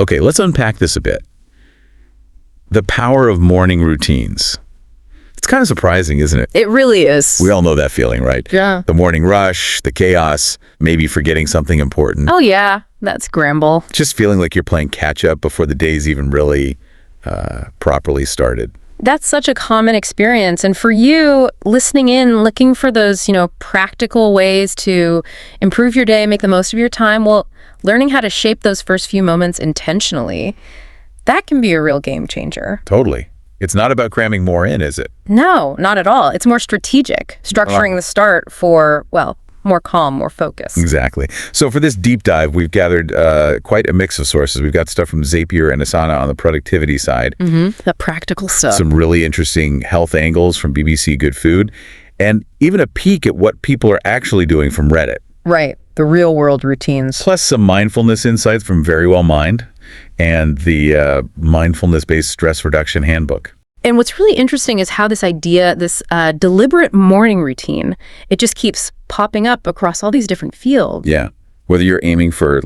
Okay, let's unpack this a bit. The power of morning routines. It's kind of surprising, isn't it? It really is. We all know that feeling, right? Yeah. The morning rush, the chaos, maybe forgetting something important. Oh, yeah. That scramble. Just feeling like you're playing catch up before the day's even really properly started. That's such a common experience. And for you, listening in, looking for those, practical ways to improve your day, make the most of your time, well, learning how to shape those first few moments intentionally, that can be a real game changer. Totally. It's not about cramming more in, is it? No, not at all. It's more strategic, structuring the start for, more calm, more focus. Exactly. So for this deep dive, we've gathered quite a mix of sources. We've got stuff from Zapier and Asana on the productivity side. The practical stuff. Some really interesting health angles from BBC Good Food, and even a peek at what people are actually doing from Reddit. Right. The real world routines. Plus some mindfulness insights from Verywell Mind and the mindfulness-based stress reduction handbook. And what's really interesting is how this idea, this deliberate morning routine, it just keeps popping up across all these different fields. Yeah. Whether you're aiming for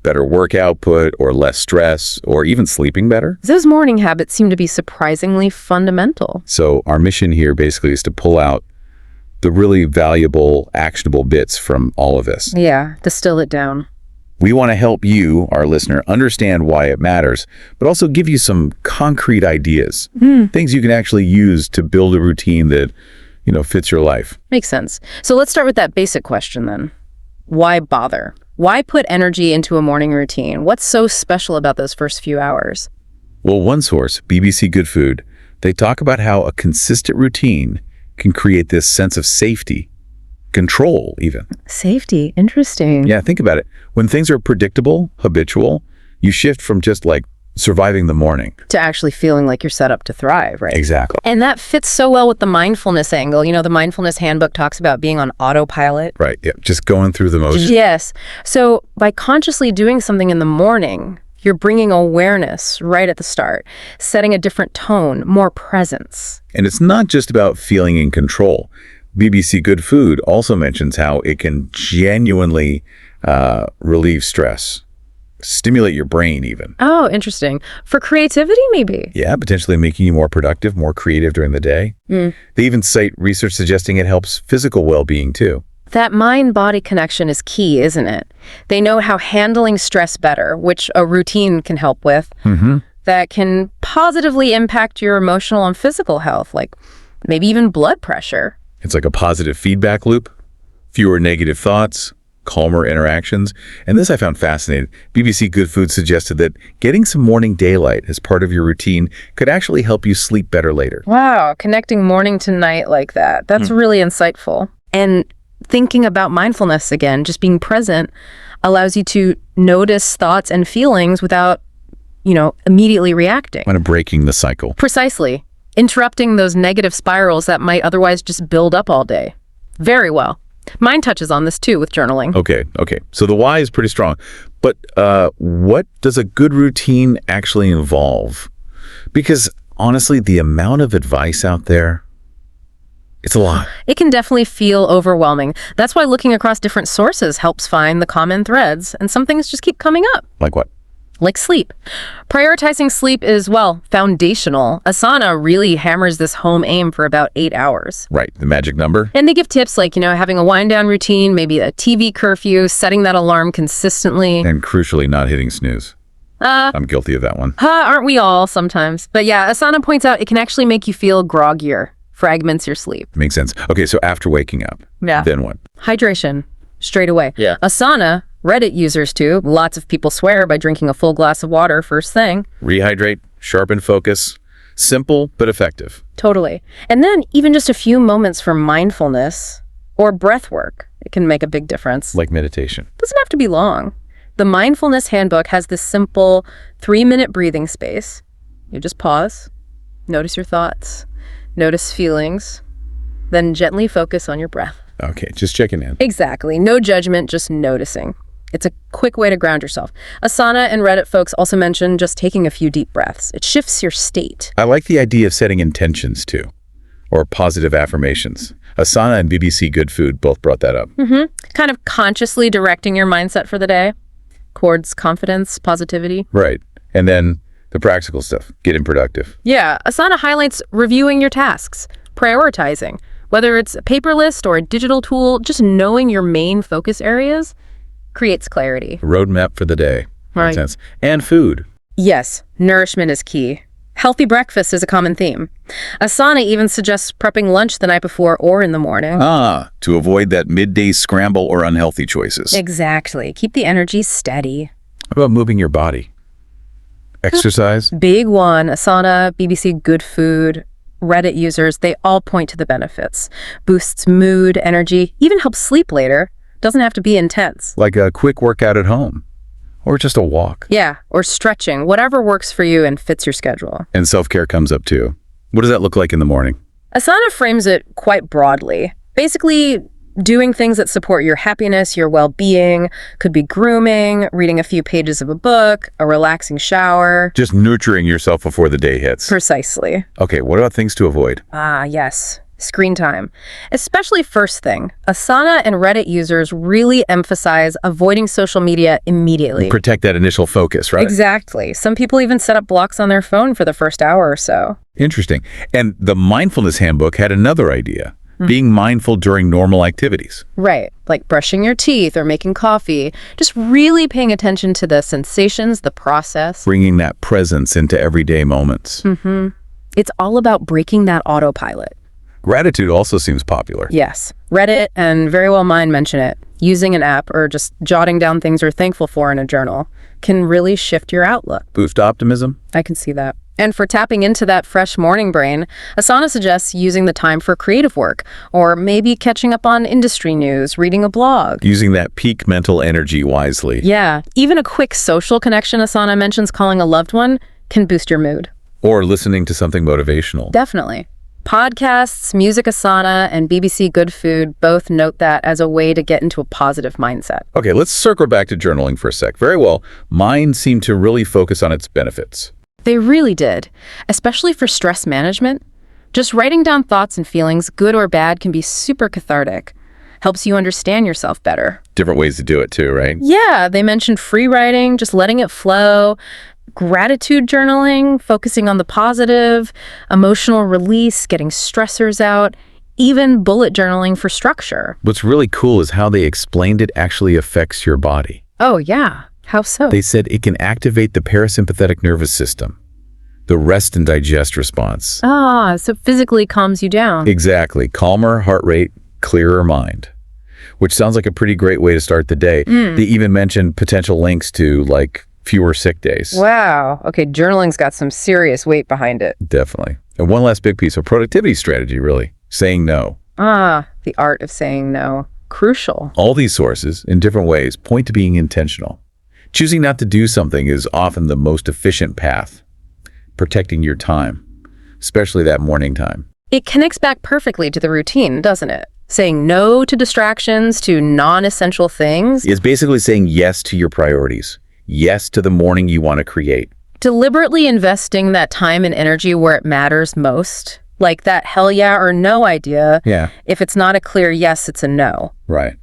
better work output or less stress or even sleeping better. Those morning habits seem to be surprisingly fundamental. So our mission here basically is to pull out the really valuable, actionable bits from all of this. Yeah, distill it down. We want to help you, our listener, understand why it matters, but also give you some concrete ideas, things you can actually use to build a routine that, fits your life. Makes sense. So let's start with that basic question then. Why bother? Why put energy into a morning routine? What's so special about those first few hours? Well, one source, BBC Good Food, they talk about how a consistent routine can create this sense of safety, control even. Safety, interesting. Yeah, think about it. When things are predictable, habitual, you shift from just surviving the morning to actually feeling like you're set up to thrive, right? Exactly. And that fits so well with the mindfulness angle. The mindfulness handbook talks about being on autopilot. Right, yeah, just going through the motions. Yes. So by consciously doing something in the morning, you're bringing awareness right at the start, setting a different tone, more presence. And it's not just about feeling in control. BBC Good Food also mentions how it can genuinely relieve stress, stimulate your brain even. Oh, interesting. For creativity, maybe? Yeah, potentially making you more productive, more creative during the day. They even cite research suggesting it helps physical well-being too. That mind-body connection is key, isn't it? They know how handling stress better, which a routine can help with, that can positively impact your emotional and physical health, like maybe even blood pressure. It's like a positive feedback loop, fewer negative thoughts, calmer interactions. And this I found fascinating. BBC Good Food suggested that getting some morning daylight as part of your routine could actually help you sleep better later. Wow, connecting morning to night like that. That's really insightful. And thinking about mindfulness again, just being present, allows you to notice thoughts and feelings without, immediately reacting. Kind of breaking the cycle. Precisely. Interrupting those negative spirals that might otherwise just build up all day. Very well. Mine touches on this too with journaling. Okay. So the why is pretty strong. But what does a good routine actually involve? Because honestly, the amount of advice out there, it's a lot. It can definitely feel overwhelming. That's why looking across different sources helps find the common threads, and some things just keep coming up. Like what? Like sleep. Prioritizing sleep is, foundational. Asana really hammers this home aim for about 8 hours. Right, the magic number. And they give tips like, having a wind-down routine, maybe a TV curfew, setting that alarm consistently. And crucially, not hitting snooze. I'm guilty of that one. Aren't we all sometimes? But yeah, Asana points out it can actually make you feel groggier, fragments your sleep. Makes sense. Okay, so after waking up, then what? Hydration, straight away. Yeah. Asana, Reddit users too. Lots of people swear by drinking a full glass of water first thing. Rehydrate, sharpen focus. Simple, but effective. Totally. And then even just a few moments for mindfulness or breath work, it can make a big difference. Like meditation. Doesn't have to be long. The Mindfulness Handbook has this simple 3-minute breathing space. You just pause, notice your thoughts, notice feelings, then gently focus on your breath. Okay, just checking in. Exactly. No judgment, just noticing. It's a quick way to ground yourself. Asana and Reddit folks also mention just taking a few deep breaths. It shifts your state. I like the idea of setting intentions too, or positive affirmations. Asana and BBC Good Food both brought that up. Kind of consciously directing your mindset for the day towards confidence, positivity. Right. And then the practical stuff, getting productive. Yeah, Asana highlights reviewing your tasks, prioritizing. Whether it's a paper list or a digital tool, just knowing your main focus areas creates clarity. Roadmap for the day. Right. Makes sense. And food. Yes, nourishment is key. Healthy breakfast is a common theme. Asana even suggests prepping lunch the night before or in the morning. To avoid that midday scramble or unhealthy choices. Exactly. Keep the energy steady. How about moving your body? Exercise? Big one. Asana, BBC Good Food, Reddit users, they all point to the benefits. Boosts mood, energy, even helps sleep later. Doesn't have to be intense. Like a quick workout at home. Or just a walk. Yeah, or stretching, whatever works for you and fits your schedule. And self-care comes up too. What does that look like in the morning? Asana frames it quite broadly. Basically, doing things that support your happiness, your well-being, could be grooming, reading a few pages of a book, a relaxing shower. Just nurturing yourself before the day hits. Precisely. Okay, what about things to avoid? Yes. Screen time. Especially first thing. Asana and Reddit users really emphasize avoiding social media immediately. Protect that initial focus, right? Exactly. Some people even set up blocks on their phone for the first hour or so. Interesting. And the Mindfulness Handbook had another idea. Being mindful during normal activities. Right, like brushing your teeth or making coffee. Just really paying attention to the sensations, the process. Bringing that presence into everyday moments. It's all about breaking that autopilot. Gratitude also seems popular. Yes, Reddit and Very Well Mind mention it. Using an app or just jotting down things you're thankful for in a journal can really shift your outlook. Boost optimism. I can see that. And for tapping into that fresh morning brain, Asana suggests using the time for creative work, or maybe catching up on industry news, reading a blog. Using that peak mental energy wisely. Yeah, even a quick social connection Asana mentions calling a loved one can boost your mood. Or listening to something motivational. Definitely. Podcasts, Music Asana, and BBC Good Food both note that as a way to get into a positive mindset. Okay, let's circle back to journaling for a sec. Very well. Mine seemed to really focus on its benefits. They really did, especially for stress management. Just writing down thoughts and feelings, good or bad, can be super cathartic. Helps you understand yourself better. Different ways to do it too, right? Yeah, they mentioned free writing, just letting it flow, gratitude journaling, focusing on the positive, emotional release, getting stressors out, even bullet journaling for structure. What's really cool is how they explained it actually affects your body. Oh, yeah. How so? They said it can activate the parasympathetic nervous system, the rest and digest response. So physically calms you down. Exactly. Calmer heart rate, clearer mind. Which sounds like a pretty great way to start the day. They even mentioned potential links to, like, fewer sick days. Wow. Okay, journaling's got some serious weight behind it. Definitely. And one last big piece of productivity strategy, really. Saying no. The art of saying no. Crucial. All these sources, in different ways, point to being intentional. Choosing not to do something is often the most efficient path. Protecting your time, especially that morning time. It connects back perfectly to the routine, doesn't it? Saying no to distractions, to non-essential things. Is basically saying yes to your priorities. Yes to the morning you want to create. Deliberately investing that time and energy where it matters most. Like that hell yeah or no idea. Yeah. If it's not a clear yes, it's a no. Right.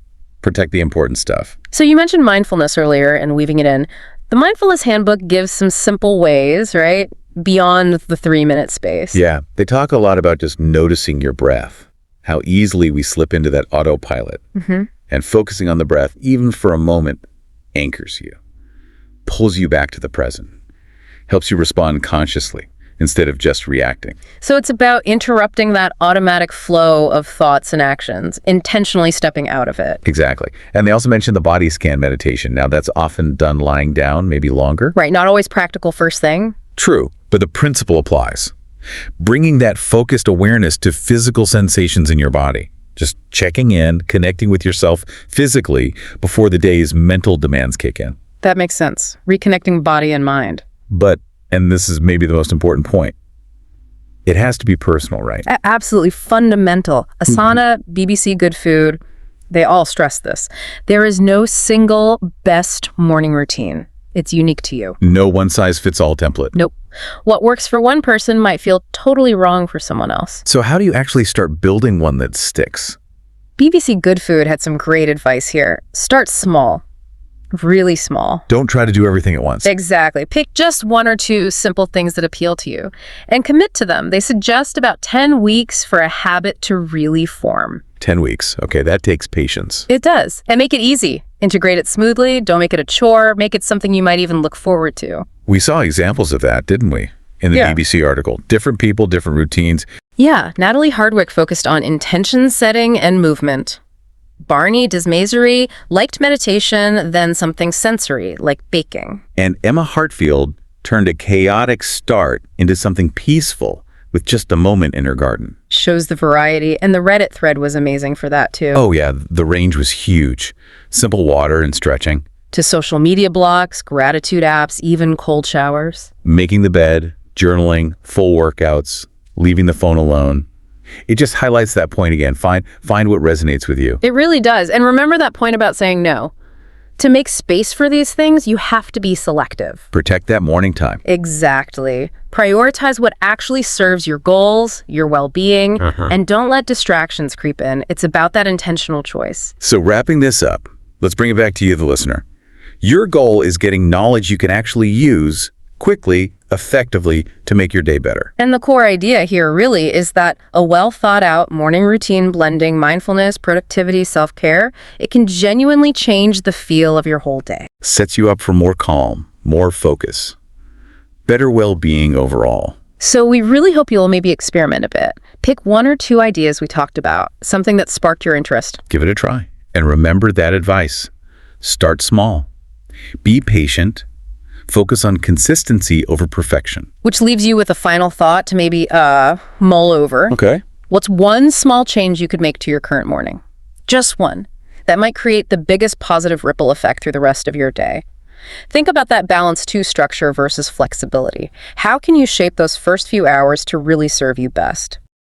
Protect the important stuff. So you mentioned mindfulness earlier and weaving it in. The Mindfulness Handbook gives some simple ways, right? Beyond the 3-minute space. Yeah. They talk a lot about just noticing your breath. How easily we slip into that autopilot. And focusing on the breath, even for a moment, anchors you. Pulls you back to the present. Helps you respond consciously instead of just reacting. So it's about interrupting that automatic flow of thoughts and actions, intentionally stepping out of it. Exactly. And they also mentioned the body scan meditation. Now, that's often done lying down, maybe longer. Right, not always practical first thing. True, but the principle applies. Bringing that focused awareness to physical sensations in your body. Just checking in, connecting with yourself physically before the day's mental demands kick in. That makes sense. Reconnecting body and mind. But, and this is maybe the most important point, it has to be personal, right? Absolutely fundamental. Asana, BBC Good Food, they all stress this. There is no single best morning routine. It's unique to you. No one-size-fits-all template. Nope. What works for one person might feel totally wrong for someone else. So how do you actually start building one that sticks? BBC Good Food had some great advice here. Start small. Really small. Don't try to do everything at once. Exactly. Pick just one or two simple things that appeal to you and commit to them. They suggest about 10 weeks for a habit to really form. 10 weeks. Okay, that takes patience. It does. And make it easy. Integrate it smoothly. Don't make it a chore. Make it something you might even look forward to. We saw examples of that, didn't we? In the Yeah. BBC article. Different people, different routines. Yeah, Natalie Hardwick focused on intention setting and movement. Barney Desmazery liked meditation, then something sensory, like baking. And Emma Hartfield turned a chaotic start into something peaceful with just a moment in her garden. Shows the variety, and the Reddit thread was amazing for that too. Oh yeah, the range was huge. Simple water and stretching, To social media blogs, gratitude apps, even cold showers. making the bed, journaling, full workouts, leaving the phone alone. It just highlights that point again. Find what resonates with you. It really does. And remember that point about saying no. To make space for these things, you have to be selective. Protect that morning time. Exactly. Prioritize what actually serves your goals, your well-being, and don't let distractions creep in. It's about that intentional choice. So wrapping this up, let's bring it back to you, the listener. Your goal is getting knowledge you can actually use quickly, effectively to make your day better. And the core idea here really is that a well-thought-out morning routine blending mindfulness, productivity, self-care, it can genuinely change the feel of your whole day. Sets you up for more calm, more focus, better well-being overall. So we really hope you'll maybe experiment a bit. Pick one or two ideas we talked about, something that sparked your interest. Give it a try. And remember that advice. Start small. Be patient. Focus on consistency over perfection. Which leaves you with a final thought to maybe mull over. Okay. What's one small change you could make to your current morning? Just one. That might create the biggest positive ripple effect through the rest of your day. Think about that balance to structure versus flexibility. How can you shape those first few hours to really serve you best?